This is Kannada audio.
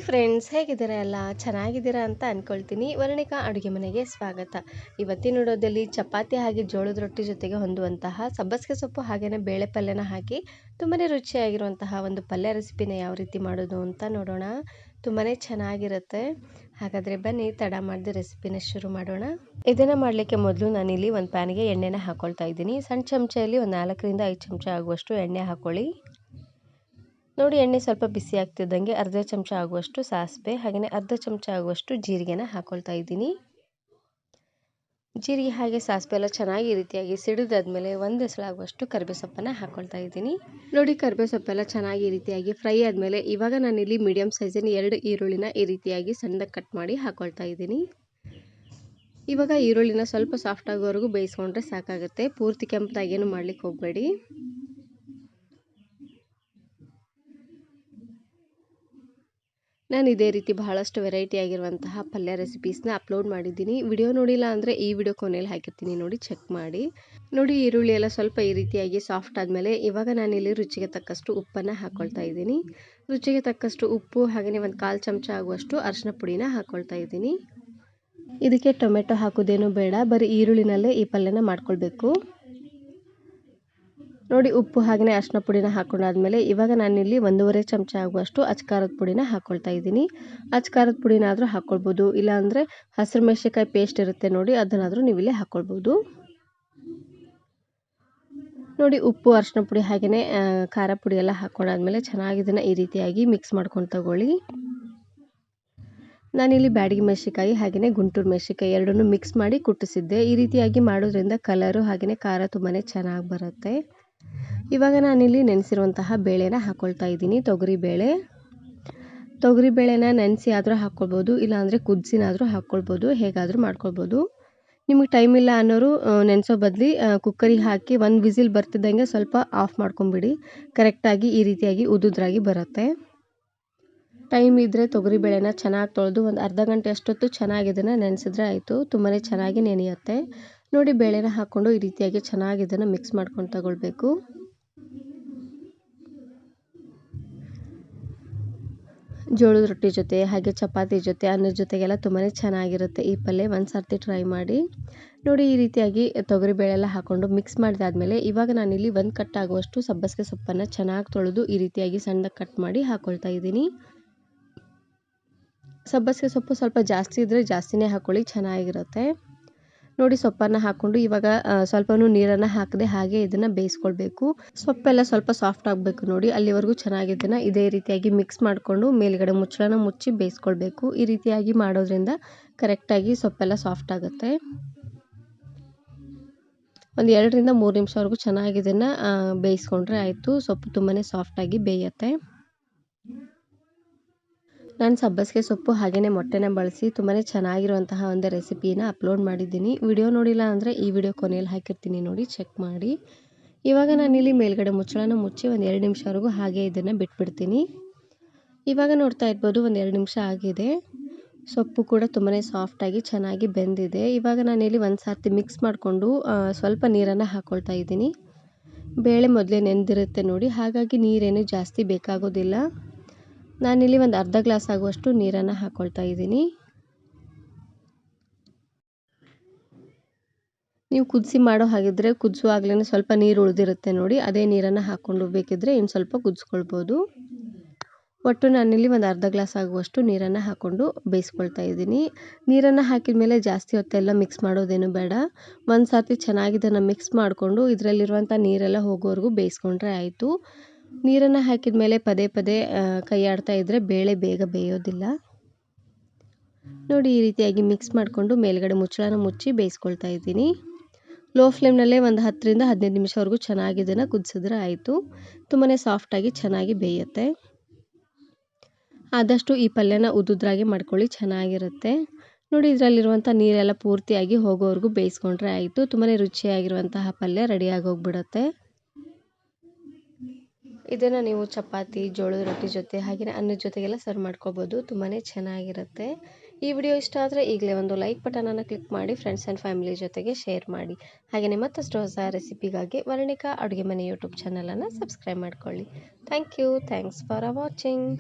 ಹಾಯ್ ಫ್ರೆಂಡ್ಸ್, ಹೇಗಿದ್ದೀರಾ? ಎಲ್ಲ ಚೆನ್ನಾಗಿದ್ದೀರಾ ಅಂತ ಅಂದ್ಕೊಳ್ತೀನಿ. ವರ್ಣಿಕಾ ಅಡುಗೆ ಮನೆಗೆ ಸ್ವಾಗತ. ಇವತ್ತಿನ ವಿಡಿಯೋದಲ್ಲಿ ಚಪಾತಿ ಹಾಗೆ ಜೋಳದ ರೊಟ್ಟಿ ಜೊತೆಗೆ ಹೊಂದುವಂತಹ ಸಬ್ಬಸಿಗೆ ಸೊಪ್ಪು ಹಾಗೆಯೇ ಬೇಳೆ ಪಲ್ಯನ ಹಾಕಿ ತುಂಬಾ ರುಚಿಯಾಗಿರುವಂತಹ ಒಂದು ಪಲ್ಯ ರೆಸಿಪಿನ ಯಾವ ರೀತಿ ಮಾಡೋದು ಅಂತ ನೋಡೋಣ. ತುಂಬಾ ಚೆನ್ನಾಗಿರುತ್ತೆ. ಹಾಗಾದರೆ ಬನ್ನಿ ತಡ ಮಾಡದೆ ರೆಸಿಪಿನ ಶುರು ಮಾಡೋಣ. ಇದನ್ನು ಮಾಡಲಿಕ್ಕೆ ಮೊದಲು ನಾನಿಲ್ಲಿ ಒಂದು ಪ್ಯಾನಿಗೆ ಎಣ್ಣೆನ ಹಾಕ್ಕೊಳ್ತಾ ಇದ್ದೀನಿ. ಸಣ್ಣ ಚಮಚೆಯಲ್ಲಿ ಒಂದು 4ರಿಂದ 5 ಚಮಚ ಆಗುವಷ್ಟು ಎಣ್ಣೆ ಹಾಕ್ಕೊಳ್ಳಿ. ನೋಡಿ, ಎಣ್ಣೆ ಸ್ವಲ್ಪ ಬಿಸಿ ಆಗ್ತಿದ್ದಂಗೆ ಅರ್ಧ ಚಮಚ ಆಗುವಷ್ಟು ಸಾಸಿವೆ ಹಾಗೆಯೇ ಅರ್ಧ ಚಮಚ ಆಗುವಷ್ಟು ಜೀರಿಗೆನ ಹಾಕ್ಕೊಳ್ತಾ ಇದ್ದೀನಿ. ಜೀರಿಗೆ ಹಾಗೆ ಸಾಸಿವೆ ಎಲ್ಲ ಚೆನ್ನಾಗಿ ಈ ರೀತಿಯಾಗಿ ಸಿಡಿದಾದ್ಮೇಲೆ ಒಂದು ಎಸಳಾಗುವಷ್ಟು ಕರಿಬೇವು ಸೊಪ್ಪನ್ನು ಹಾಕ್ಕೊಳ್ತಾ ಇದ್ದೀನಿ. ನೋಡಿ, ಕರಿಬೇವು ಸೊಪ್ಪೆಲ್ಲ ಚೆನ್ನಾಗಿ ಈ ರೀತಿಯಾಗಿ ಫ್ರೈ ಆದಮೇಲೆ ಇವಾಗ ನಾನಿಲ್ಲಿ ಮೀಡಿಯಂ ಸೈಜಿನ 2 ಈರುಳ್ಳಿನ ಈ ರೀತಿಯಾಗಿ ಸಣ್ಣದಾಗಿ ಕಟ್ ಮಾಡಿ ಹಾಕ್ಕೊಳ್ತಾ ಇದ್ದೀನಿ. ಇವಾಗ ಈರುಳ್ಳಿನ ಸ್ವಲ್ಪ ಸಾಫ್ಟ್ ಆಗೋವರೆಗೂ ಬೇಯಿಸ್ಕೊಂಡ್ರೆ ಸಾಕಾಗುತ್ತೆ. ಪೂರ್ತಿ ಕೆಂಪದಾಗೇನು ಮಾಡ್ಲಿಕ್ಕೆ ಹೋಗಬೇಡಿ. ನಾನು ಇದೇ ರೀತಿ ಬಹಳಷ್ಟು ವೆರೈಟಿ ಆಗಿರುವಂತಹ ಪಲ್ಯ ರೆಸಿಪೀಸ್ನ ಅಪ್ಲೋಡ್ ಮಾಡಿದ್ದೀನಿ. ವಿಡಿಯೋ ನೋಡಿಲ್ಲ ಅಂದರೆ ಈ ವಿಡಿಯೋ ಕೊನೆಯಲ್ಲಿ ಹಾಕಿರ್ತೀನಿ, ನೋಡಿ ಚೆಕ್ ಮಾಡಿ. ನೋಡಿ, ಈರುಳ್ಳಿ ಎಲ್ಲ ಸ್ವಲ್ಪ ಈ ರೀತಿಯಾಗಿ ಸಾಫ್ಟ್ ಆದಮೇಲೆ ಇವಾಗ ನಾನಿಲ್ಲಿ ರುಚಿಗೆ ತಕ್ಕಷ್ಟು ಉಪ್ಪನ್ನು ಹಾಕ್ಕೊಳ್ತಾ ಇದ್ದೀನಿ. ರುಚಿಗೆ ತಕ್ಕಷ್ಟು ಉಪ್ಪು ಹಾಗೆಯೇ ಒಂದು 1/4 ಚಮಚ ಆಗುವಷ್ಟು ಅರಿಶಿನ ಪುಡಿನ ಹಾಕ್ಕೊಳ್ತಾ ಇದ್ದೀನಿ. ಇದಕ್ಕೆ ಟೊಮೆಟೊ ಹಾಕೋದೇನು ಬೇಡ, ಬರೀ ಈರುಳ್ಳಿನಲ್ಲೇ ಈ ಪಲ್ಯನ ಮಾಡ್ಕೊಳ್ಬೇಕು. ನೋಡಿ, ಉಪ್ಪು ಹಾಗೆಯೇ ಅರಿಶಿನ ಪುಡಿನ ಹಾಕೊಂಡಾದ್ಮೇಲೆ ಇವಾಗ ನಾನಿಲ್ಲಿ 1.5 ಚಮಚ ಆಗುವಷ್ಟು ಅಚ್ಕಾರದ ಪುಡಿನ ಹಾಕ್ಕೊಳ್ತಾ ಇದ್ದೀನಿ. ಅಚ್ಕಾರದ ಪುಡಿನಾದರೂ ಹಾಕ್ಕೊಳ್ಬೋದು, ಇಲ್ಲಾಂದರೆ ಹಸಿರು ಮೆಣಸಿನಕಾಯಿ ಪೇಸ್ಟ್ ಇರುತ್ತೆ ನೋಡಿ, ಅದನ್ನಾದರೂ ನೀವು ಇಲ್ಲಿ ಹಾಕ್ಕೊಳ್ಬೋದು. ನೋಡಿ, ಉಪ್ಪು ಅರಿಶಿನ ಪುಡಿ ಹಾಗೆಯೇ ಖಾರ ಪುಡಿ ಎಲ್ಲ ಹಾಕ್ಕೊಂಡಾದ್ಮೇಲೆ ಚೆನ್ನಾಗಿ ಇದನ್ನು ಈ ರೀತಿಯಾಗಿ ಮಿಕ್ಸ್ ಮಾಡ್ಕೊಂಡು ತಗೊಳ್ಳಿ. ನಾನಿಲ್ಲಿ ಬ್ಯಾಡಗಿ ಮೆಣಸಿನಕಾಯಿ ಹಾಗೆಯೇ ಗುಂಟೂರು ಮೆಣಸಿನಕಾಯಿ ಎರಡನ್ನೂ ಮಿಕ್ಸ್ ಮಾಡಿ ಕುಟ್ಟಿಸಿದ್ದೆ. ಈ ರೀತಿಯಾಗಿ ಮಾಡೋದ್ರಿಂದ ಕಲರು ಹಾಗೆಯೇ ಖಾರ ತುಂಬಾ ಚೆನ್ನಾಗಿ ಬರುತ್ತೆ. ಇವಾಗ ನಾನಿಲ್ಲಿ ನೆನೆಸಿರುವಂತಹ ಬೇಳೆನ ಹಾಕ್ಕೊಳ್ತಾ ಇದ್ದೀನಿ. ತೊಗರಿ ಬೇಳೆನ ನೆನೆಸಿ ಆದರೂ ಹಾಕ್ಕೊಳ್ಬೋದು, ಇಲ್ಲಾಂದರೆ ಕುದಿಸಿನಾದರೂ ಹಾಕ್ಕೊಳ್ಬೋದು, ಹೇಗಾದರೂ ಮಾಡ್ಕೊಳ್ಬೋದು. ನಿಮಗೆ ಟೈಮ್ ಇಲ್ಲ ಅನ್ನೋರು ನೆನೆಸೋ ಬದಲಿ ಕುಕ್ಕರಿಗೆ ಹಾಕಿ 1 ವಿಸಿಲ್ ಬರ್ತಿದ್ದಂಗೆ ಸ್ವಲ್ಪ ಆಫ್ ಮಾಡ್ಕೊಂಬಿಡಿ. ಕರೆಕ್ಟಾಗಿ ಈ ರೀತಿಯಾಗಿ ಉದುದ್ರಾಗಿ ಬರುತ್ತೆ. ಟೈಮ್ ಇದ್ದರೆ ತೊಗರಿ ಬೇಳೆನ ಚೆನ್ನಾಗಿ ತೊಳೆದು ಒಂದು ಅರ್ಧ ಗಂಟೆ ಅಷ್ಟೊತ್ತು ಚೆನ್ನಾಗಿ ಇದನ್ನು ನೆನೆಸಿದ್ರೆ ಆಯಿತು. ತುಂಬಾ ಚೆನ್ನಾಗಿ ನೆನೆಯುತ್ತೆ. ನೋಡಿ, ಬೇಳೆನ ಹಾಕ್ಕೊಂಡು ಈ ರೀತಿಯಾಗಿ ಚೆನ್ನಾಗಿ ಇದನ್ನು ಮಿಕ್ಸ್ ಮಾಡ್ಕೊಂಡು ತಗೊಳ್ಬೇಕು. ಜೋಳದ ರೊಟ್ಟಿ ಜೊತೆ ಹಾಗೆ ಚಪಾತಿ ಜೊತೆ ಅನ್ನದ ಜೊತೆಗೆಲ್ಲ ತುಂಬಾ ಚೆನ್ನಾಗಿರುತ್ತೆ ಈ ಪಲ್ಯ. ಒಂದು ಸರ್ತಿ ಟ್ರೈ ಮಾಡಿ ನೋಡಿ. ಈ ರೀತಿಯಾಗಿ ತೊಗರಿಬೇಳೆ ಎಲ್ಲ ಹಾಕ್ಕೊಂಡು ಮಿಕ್ಸ್ ಮಾಡಿದಾದ್ಮೇಲೆ ಇವಾಗ ನಾನಿಲ್ಲಿ 1 ಕಟ್ ಆಗುವಷ್ಟು ಸಬ್ಬಸಿಗೆ ಸೊಪ್ಪನ್ನು ಚೆನ್ನಾಗಿ ತೊಳೆದು ಈ ರೀತಿಯಾಗಿ ಸಣ್ಣದಾಗಿ ಕಟ್ ಮಾಡಿ ಹಾಕ್ಕೊಳ್ತಾ ಇದ್ದೀನಿ. ಸಬ್ಬಸಿಗೆ ಸೊಪ್ಪು ಸ್ವಲ್ಪ ಜಾಸ್ತಿ ಇದ್ದರೆ ಜಾಸ್ತಿನೇ ಹಾಕ್ಕೊಳ್ಳಿ, ಚೆನ್ನಾಗಿರುತ್ತೆ. ನೋಡಿ, ಸೊಪ್ಪನ್ನು ಹಾಕ್ಕೊಂಡು ಇವಾಗ ಸ್ವಲ್ಪನೂ ನೀರನ್ನು ಹಾಕದೆ ಹಾಗೆ ಇದನ್ನು ಬೇಯಿಸ್ಕೊಳ್ಬೇಕು. ಸೊಪ್ಪೆಲ್ಲ ಸ್ವಲ್ಪ ಸಾಫ್ಟ್ ಆಗಬೇಕು ನೋಡಿ, ಅಲ್ಲಿವರೆಗೂ ಚೆನ್ನಾಗಿ ಇದನ್ನು ಇದೇ ರೀತಿಯಾಗಿ ಮಿಕ್ಸ್ ಮಾಡಿಕೊಂಡು ಮೇಲ್ಗಡೆ ಮುಚ್ಚಳನ ಮುಚ್ಚಿ ಬೇಯಿಸ್ಕೊಳ್ಬೇಕು. ಈ ರೀತಿಯಾಗಿ ಮಾಡೋದ್ರಿಂದ ಕರೆಕ್ಟಾಗಿ ಸೊಪ್ಪೆಲ್ಲ ಸಾಫ್ಟ್ ಆಗುತ್ತೆ. ಒಂದು 2ರಿಂದ 3 ನಿಮಿಷವರೆಗೂ ಚೆನ್ನಾಗಿ ಇದನ್ನು ಬೇಯಿಸ್ಕೊಂಡ್ರೆ ಆಯಿತು. ಸೊಪ್ಪು ತುಂಬಾ ಸಾಫ್ಟಾಗಿ ಬೇಯುತ್ತೆ. ನಾನು ಸಬ್ಬಸಿಗೆ ಸೊಪ್ಪು ಹಾಗೆಯೇ ಮೊಟ್ಟೆನ ಬಳಸಿ ತುಂಬಾ ಚೆನ್ನಾಗಿರುವಂತಹ ಒಂದು ರೆಸಿಪಿನ ಅಪ್ಲೋಡ್ ಮಾಡಿದ್ದೀನಿ. ವಿಡಿಯೋ ನೋಡಿಲ್ಲ ಅಂದರೆ ಈ ವಿಡಿಯೋ ಕೊನೆಯಲ್ಲಿ ಹಾಕಿರ್ತೀನಿ, ನೋಡಿ ಚೆಕ್ ಮಾಡಿ. ಇವಾಗ ನಾನಿಲ್ಲಿ ಮೇಲ್ಗಡೆ ಮುಚ್ಚಳನ ಮುಚ್ಚಿ ಒಂದು 2 ನಿಮಿಷವರೆಗೂ ಹಾಗೆ ಇದನ್ನು ಬಿಟ್ಬಿಡ್ತೀನಿ. ಇವಾಗ ನೋಡ್ತಾ ಇರ್ಬೋದು, ಒಂದು 2 ನಿಮಿಷ ಆಗಿದೆ. ಸೊಪ್ಪು ಕೂಡ ತುಂಬಾ ಸಾಫ್ಟಾಗಿ ಚೆನ್ನಾಗಿ ಬೆಂದಿದೆ. ಇವಾಗ ನಾನಿಲ್ಲಿ ಒಂದು ಸರ್ತಿ ಮಿಕ್ಸ್ ಮಾಡಿಕೊಂಡು ಸ್ವಲ್ಪ ನೀರನ್ನು ಹಾಕ್ಕೊಳ್ತಾ ಇದ್ದೀನಿ. ಬೇಳೆ ಮೊದಲೇ ನೆಂದಿರುತ್ತೆ ನೋಡಿ, ಹಾಗಾಗಿ ನೀರೇನು ಜಾಸ್ತಿ ಬೇಕಾಗೋದಿಲ್ಲ. ನಾನಿಲ್ಲಿ ಒಂದು ಅರ್ಧ ಗ್ಲಾಸ್ ಆಗುವಷ್ಟು ನೀರನ್ನು ಹಾಕ್ಕೊಳ್ತಾ ಇದ್ದೀನಿ. ನೀವು ಕುದಿಸಿ ಮಾಡೋ ಹಾಗಿದ್ರೆ ಕುದಿಸುವಾಗಲೇ ಸ್ವಲ್ಪ ನೀರು ಉಳಿದಿರುತ್ತೆ ನೋಡಿ, ಅದೇ ನೀರನ್ನು ಹಾಕ್ಕೊಂಡು ಬೇಕಿದ್ರೆ ಇನ್ನು ಸ್ವಲ್ಪ ಕುದಿಸ್ಕೊಳ್ಬೋದು. ಒಟ್ಟು ನಾನಿಲ್ಲಿ ಒಂದು ಅರ್ಧ ಗ್ಲಾಸ್ ಆಗುವಷ್ಟು ನೀರನ್ನು ಹಾಕ್ಕೊಂಡು ಬೇಯಿಸ್ಕೊಳ್ತಾ ಇದ್ದೀನಿ. ನೀರನ್ನು ಹಾಕಿದ ಮೇಲೆ ಜಾಸ್ತಿ ಹೊತ್ತೆಲ್ಲ ಮಿಕ್ಸ್ ಮಾಡೋದೇನು ಬೇಡ. ಒಂದು ಸರ್ತಿ ಚೆನ್ನಾಗಿ ಇದನ್ನು ಮಿಕ್ಸ್ ಮಾಡಿಕೊಂಡು ಇದರಲ್ಲಿರುವಂಥ ನೀರೆಲ್ಲ ಹೋಗೋವರೆಗೂ ಬೇಯಿಸ್ಕೊಂಡ್ರೆ ಆಯಿತು. ನೀರನ್ನು ಹಾಕಿದ ಮೇಲೆ ಪದೇ ಪದೇ ಕೈ ಆಡ್ತಾ ಇದ್ದರೆ ಬೇಳೆ ಬೇಗ ಬೇಯೋದಿಲ್ಲ. ನೋಡಿ, ಈ ರೀತಿಯಾಗಿ ಮಿಕ್ಸ್ ಮಾಡಿಕೊಂಡು ಮೇಲ್ಗಡೆ ಮುಚ್ಚಳನ ಮುಚ್ಚಿ ಬೇಯಿಸ್ಕೊಳ್ತಾ ಇದ್ದೀನಿ. ಲೋ ಫ್ಲೇಮ್ನಲ್ಲೇ ಒಂದು 10ರಿಂದ 15 ನಿಮಿಷವರೆಗೂ ಚೆನ್ನಾಗಿ ಇದನ್ನು ಕುದಿಸಿದ್ರೆ ಆಯಿತು. ತುಂಬಾ ಸಾಫ್ಟಾಗಿ ಚೆನ್ನಾಗಿ ಬೇಯುತ್ತೆ. ಆದಷ್ಟು ಈ ಪಲ್ಯನ ಉದುದ್ರಾಗಿ ಮಾಡ್ಕೊಳ್ಳಿ, ಚೆನ್ನಾಗಿರುತ್ತೆ. ನೋಡಿ, ಇದರಲ್ಲಿರುವಂಥ ನೀರೆಲ್ಲ ಪೂರ್ತಿಯಾಗಿ ಹೋಗೋವರೆಗೂ ಬೇಯಿಸ್ಕೊಂಡ್ರೆ ಆಯಿತು. ತುಂಬಾ ರುಚಿಯಾಗಿರುವಂತಹ ಪಲ್ಯ ರೆಡಿಯಾಗಿ ಹೋಗ್ಬಿಡುತ್ತೆ. ಇದನ್ನು ನೀವು ಚಪಾತಿ ಜೋಳದ ರೊಟ್ಟಿ ಜೊತೆ ಹಾಗೆಯೇ ಅನ್ನದ ಜೊತೆಗೆಲ್ಲ ಸರ್ವ್ ಮಾಡ್ಕೋಬೋದು. ತುಂಬಾ ಚೆನ್ನಾಗಿರುತ್ತೆ. ಈ ವಿಡಿಯೋ ಇಷ್ಟ ಆದರೆ ಈಗಲೇ ಒಂದು ಲೈಕ್ ಬಟನನ್ನು ಕ್ಲಿಕ್ ಮಾಡಿ ಫ್ರೆಂಡ್ಸ್ ಆ್ಯಂಡ್ ಫ್ಯಾಮಿಲಿ ಜೊತೆಗೆ ಶೇರ್ ಮಾಡಿ. ಹಾಗೆಯೇ ಮತ್ತಷ್ಟು ಹೊಸ ರೆಸಿಪಿಗಾಗಿ ವರ್ಣಿಕಾ ಅಡುಗೆ ಮನೆ ಯೂಟ್ಯೂಬ್ ಚಾನಲನ್ನು ಸಬ್ಸ್ಕ್ರೈಬ್ ಮಾಡ್ಕೊಳ್ಳಿ. Thanks for watching.